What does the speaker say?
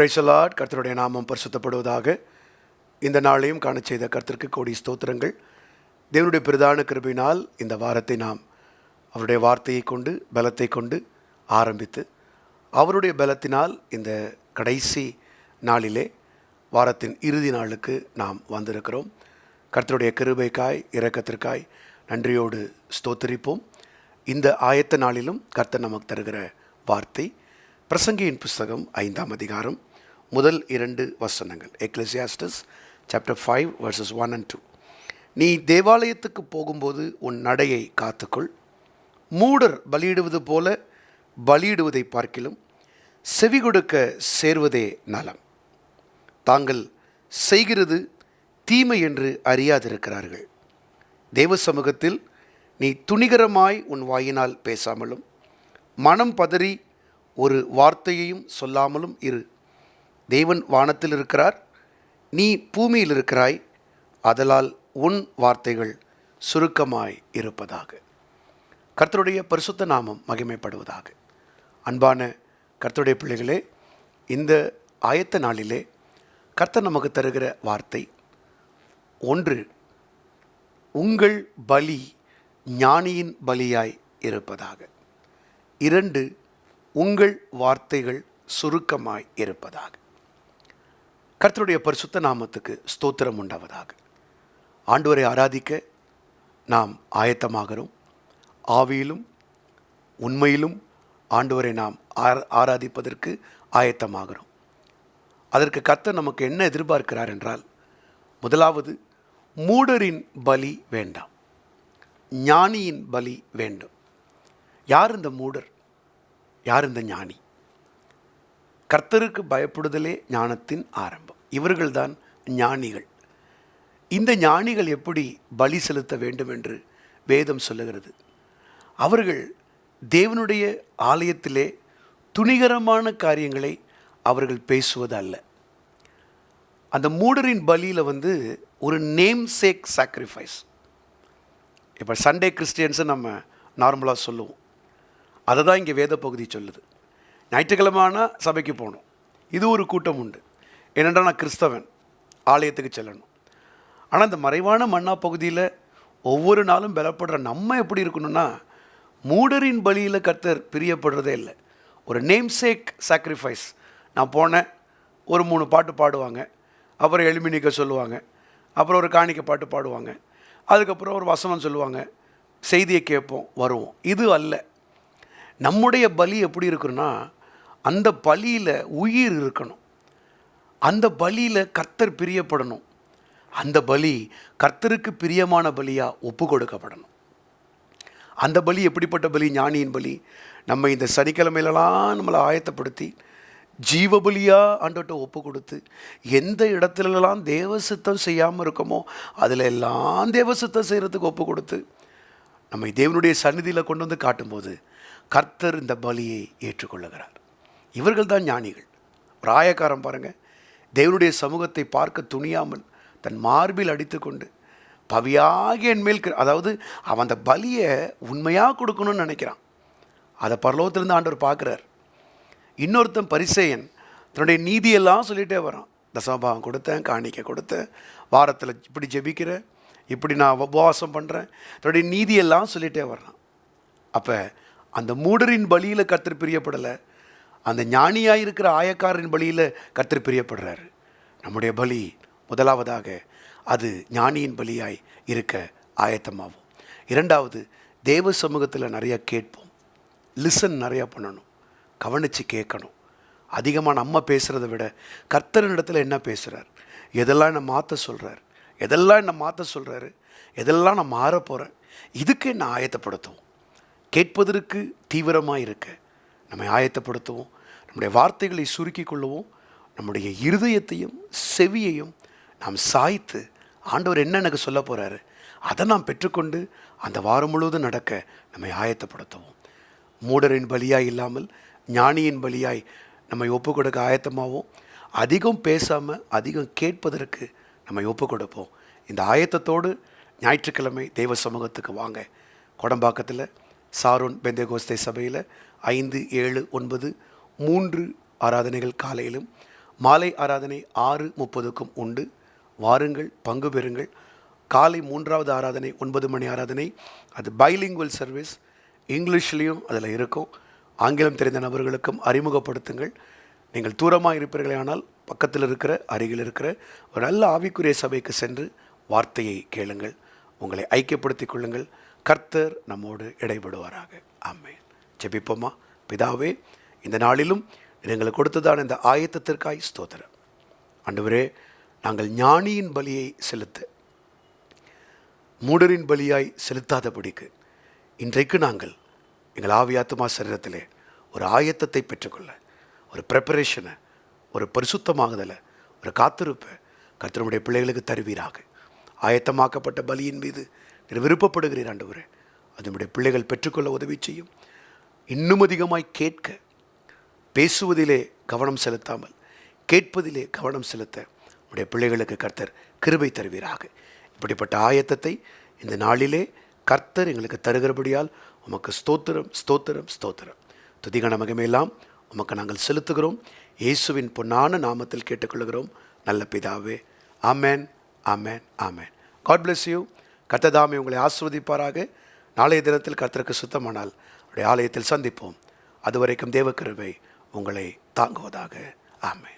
Praise the Lord. கர்த்தருடைய நாமம் பரிசுத்தப்படுவதாக. இந்த நாளையும் காண செய்த கர்த்தருக்கு கோடி ஸ்தோத்திரங்கள். தேவனுடைய பிரதான கிருபையினால் இந்த வாரத்தை நாம் அவருடைய வார்த்தையை கொண்டு பலத்தை கொண்டு ஆரம்பித்து அவருடைய பலத்தினால் இந்த கடைசி நாளிலே வாரத்தின் இறுதி நாளுக்கு நாம் வந்திருக்கிறோம். கர்த்தருடைய கிருபைக்காய் இரக்கத்திற்காய் நன்றியோடு ஸ்தோத்திரிப்போம். இந்த ஆயத்த நாளிலும் கர்த்தர் நமக்கு தருகிற வார்த்தை பிரசங்கியின் புஸ்தகம் 5ஆம் அதிகாரம் முதல் 2 வசனங்கள். எக்லெசியாஸ்டஸ் சாப்டர் 5 verses 1 and 2. நீ தேவாலயத்துக்கு போகும்போது உன் நடையை காத்துக்கொள். மூடர் பலியிடுவது போல பலியிடுவதை பார்க்கிலும் செவி கொடுக்க சேர்வதே நலம். தாங்கள் செய்கிறது தீமை என்று அறியாதிருக்கிறார்கள். தேவ சமூகத்தில் நீ துணிகரமாய் உன் வாயினால் பேசாமலும் மனம் பதறி ஒரு வார்த்தையையும் சொல்லாமலும் இரு. தேவன் வானத்தில் இருக்கிறார், நீ பூமியில் இருக்கிறாய், ஆதலால் உன் வார்த்தைகள் சுருக்கமாய் இருப்பதாக. கர்த்தருடைய பரிசுத்த நாமம் மகிமைப்படுவதாக. அன்பான கர்த்தருடைய பிள்ளைகளே, இந்த ஆயத்த நாளிலே கர்த்தர் நமக்கு தருகிற வார்த்தை, 1, உங்கள் பலி ஞானியின் பலியாய் இருப்பதாக. 2, உங்கள் வார்த்தைகள் சுருக்கமாய் இருப்பதாக. கர்த்தருடைய பரிசுத்த நாமத்துக்கு ஸ்தோத்திரம் உண்டாவதாக. ஆண்டவரை ஆராதிக்க நாம் ஆயத்தமாகிறோம். ஆவியிலும் உண்மையிலும் ஆண்டவரை நாம் ஆராதிப்பதற்கு ஆயத்தமாகிறோம். அதற்கு கர்த்தர் நமக்கு என்ன எதிர்பார்க்கிறார் என்றால், முதலாவது, மூடரின் பலி வேண்டாம், ஞானியின் பலி வேண்டும். யார் இந்த மூடர், யார் இந்த ஞானி? கர்த்தருக்கு பயப்படுதலே ஞானத்தின் ஆரம்பம். இவர்கள்தான் ஞானிகள். இந்த ஞானிகள் எப்படி பலி செலுத்த வேண்டும் என்று வேதம் சொல்லுகிறது. அவர்கள் தேவனுடைய ஆலயத்திலே துணிகரமான காரியங்களை அவர்கள் பேசுவது அல்ல. அந்த மூடரின் பலியில் ஒரு நேம் சேக் சாக்ரிஃபைஸ். இப்போ சண்டே கிறிஸ்டியன்ஸை நம்ம நார்மலாக சொல்லுவோம். அதை தான் இங்கே வேத பகுதி சொல்லுது. ஞாயிற்றுக்கிழமைனா சபைக்கு போகணும், இது ஒரு கூட்டம் உண்டு. ஏனென்றால் நான் கிறிஸ்தவன், ஆலயத்துக்கு செல்லணும். ஆனால் இந்த மறைவான மன்னா பகுதியில் ஒவ்வொரு நாளும் பலப்படுற நம்ம எப்படி இருக்கணும்னா, மூடரின் பலியில் கர்த்தர் பிரியப்படுறதே இல்லை. ஒரு நேம் சேக் சாக்ரிஃபைஸ். நான் போனேன், ஒரு 3 பாட்டு பாடுவாங்க, அப்புறம் எளிமினிக்க சொல்லுவாங்க, அப்புறம் ஒரு காணிக்க பாட்டு பாடுவாங்க, அதுக்கப்புறம் ஒரு வசனம் சொல்லுவாங்க, செய்தியை கேட்போம், வருவோம். இது அல்ல. நம்முடைய பலி எப்படி இருக்குன்னா, அந்த பலியில் உயிர் இருக்கணும், அந்த பலியில் கர்த்தர் பிரியப்படணும், அந்த பலி கர்த்தருக்கு பிரியமான பலியாக ஒப்பு கொடுக்கப்படணும். அந்த பலி எப்படிப்பட்ட பலி? ஞானியின் பலி. நம்ம இந்த சனிக்கிழமையிலலாம் நம்மளை ஆயத்தப்படுத்தி ஜீவபலியாக ஆண்டவர்கிட்ட ஒப்பு கொடுத்து, எந்த இடத்துலலாம் தேவசித்தம் செய்யாமல் இருக்கோமோ அதில் எல்லாம் தேவசித்தம் செய்கிறதுக்கு ஒப்பு கொடுத்து நம்மை தேவனுடைய சந்நிதியில் கொண்டு வந்து காட்டும்போது கர்த்தர் இந்த பலியை ஏற்றுக்கொள்ளுகிறார். இவர்கள் தான் ஞானிகள். ஒரு ஆயக்காரன் பாருங்கள், தேவனுடைய சமூகத்தை பார்க்க துணியாமல் தன் மார்பில் அடித்து கொண்டு பவியாகிய என் மேல், அதாவது அவன் அந்த பலியை உண்மையாக கொடுக்கணும்னு நினைக்கிறான். அதை பரலோகத்திலிருந்து ஆண்டவர் பார்க்குறார். இன்னொருத்தன் பரிசேயன் தன்னுடைய நீதியெல்லாம் சொல்லிகிட்டே வரான். தசமபாகம் கொடுத்தேன், காணிக்கை கொடுத்தேன், வாரத்தில் இப்படி ஜெபிக்கிறேன், இப்படி நான் உபவாசம் பண்ணுறேன், தன்னுடைய நீதியெல்லாம் சொல்லிகிட்டே வர்றான். அப்போ அந்த மூடரின் பலியில் கர்த்தர் பிரியப்படலை, அந்த ஞானியாக இருக்கிற ஆயக்காரரின் பலியில் கர்த்தர் பிரியப்படுறாரு. நம்முடைய பலி முதலாவதாக அது ஞானியின் பலியாய் இருக்க ஆயத்தமாகும். 2வது, தேவ சமூகத்தில் நிறைய கேட்போம், லிசன் நிறையா பண்ணணும், கவனித்து கேட்கணும். அதிகமாக நம்ம பேசுகிறத விட கர்த்தரிடத்தில் என்ன பேசுகிறார், எதெல்லாம் என்னை மாற்ற சொல்கிறார், எதெல்லாம் என்னை மாற்ற சொல்கிறாரு, எதெல்லாம் நான் மாற போகிறேன், இதுக்கு என்ன ஆயத்தப்படுத்துவோம். கேட்பதற்கு தீவிரமாக இருக்க நம்மை ஆயத்தப்படுத்துவோம். நம்முடைய வார்த்தைகளை சுருக்கி கொள்ளுவோம். நம்முடைய இருதயத்தையும் செவியையும் நாம் சாய்த்து, ஆண்டவர் என்ன எனக்கு சொல்ல போகிறாரு அதை நாம் பெற்றுக்கொண்டு அந்த வாரம் முழுவதும் நடக்க நம்மை ஆயத்தப்படுத்துவோம். மூடரின் பலியாய் இல்லாமல் ஞானியின் பலியாய் நம்மை ஒப்பு கொடுக்க ஆயத்தமாகவும், அதிகம் பேசாமல் அதிகம் கேட்பதற்கு நம்மை ஒப்பு கொடுப்போம். இந்த ஆயத்தத்தோடு ஞாயிற்றுக்கிழமை தெய்வ சமூகத்துக்கு வாங்க. கொடம்பாக்கத்தில் சாரோன் பெந்தேகோஸ்தே சபையில் 5, 7, 9 3 ஆராதனைகள் காலையிலும், மாலை ஆராதனை 6:30க்கும் உண்டு. வாருங்கள், பங்கு பெறுங்கள். காலை 3வது ஆராதனை 9 மணி ஆராதனை. அது பைலிங்குவல் சர்வீஸ், இங்கிலீஷ்லேயும் அதில் இருக்கும். ஆங்கிலம் தெரிந்த நபர்களுக்கும் அறிமுகப்படுத்துங்கள். நீங்கள் தூரமாக இருப்பீர்களே ஆனால் பக்கத்தில் இருக்கிற, அருகில் இருக்கிற ஒரு நல்ல ஆவிக்குரிய சபைக்கு சென்று வார்த்தையை கேளுங்கள். உங்களை ஐக்கியப்படுத்திக் கொள்ளுங்கள். கர்த்தர் நம்மோடு இடைபடுவாராக. ஆமென். ஜெபிப்போமா. பிதாவே, இந்த நாளிலும் எங்களுக்கு கொடுத்ததான இந்த ஆயத்தத்திற்காய் ஸ்தோத்திரம். ஆண்டவரே, நாங்கள் ஞானியின் பலியை செலுத்த, மூடரின் பலியாய் செலுத்தாதபடிக்கு இன்றைக்கு நாங்கள் எங்கள் ஆவியாத்துமா சரீரத்திலே ஒரு ஆயத்தத்தை பெற்றுக்கொள்ள, ஒரு ப்ரிப்பரேஷனை, ஒரு பரிசுத்தமாகுதலை, ஒரு காத்திருப்பை கர்த்தருடைய பிள்ளைகளுக்கு தருவீராக. ஆயத்தமாக்கப்பட்ட பலியின் மீது நீர் விருப்பப்படுகிறீர் ஆண்டவரே. அது நம்முடைய பிள்ளைகள் பெற்றுக்கொள்ள உதவி செய்யும். இன்னும் அதிகமாய் கேட்க, பேசுவதிலே கவனம் செலுத்தாமல் கேட்பதிலே கவனம் செலுத்த நம்முடைய பிள்ளைகளுக்கு கர்த்தர் கிருபை தருவீராக. இப்படிப்பட்ட ஆயத்தத்தை இந்த நாளிலே கர்த்தர் எங்களுக்கு தருகிறபடியால் உமக்கு ஸ்தோத்திரம், ஸ்தோத்திரம், ஸ்தோத்திரம். துதிகன மகிமையெல்லாம் உமக்கு நாங்கள் செலுத்துகிறோம். இயேசுவின் பொன்னான நாமத்தில் கேட்டுக்கொள்கிறோம் நல்ல பிதாவே. ஆமென், ஆமென், ஆமென். God bless you. கர்த்தர் தாமே உங்களை ஆசீர்வதிப்பாராக. நாளைய தினத்தில் கர்த்தருக்கு சுத்தமானால் அவருடைய ஆலயத்தில் சந்திப்போம். அதுவரைக்கும் தேவ கிருபை உங்களை தாங்குவதாக. ஆமென்.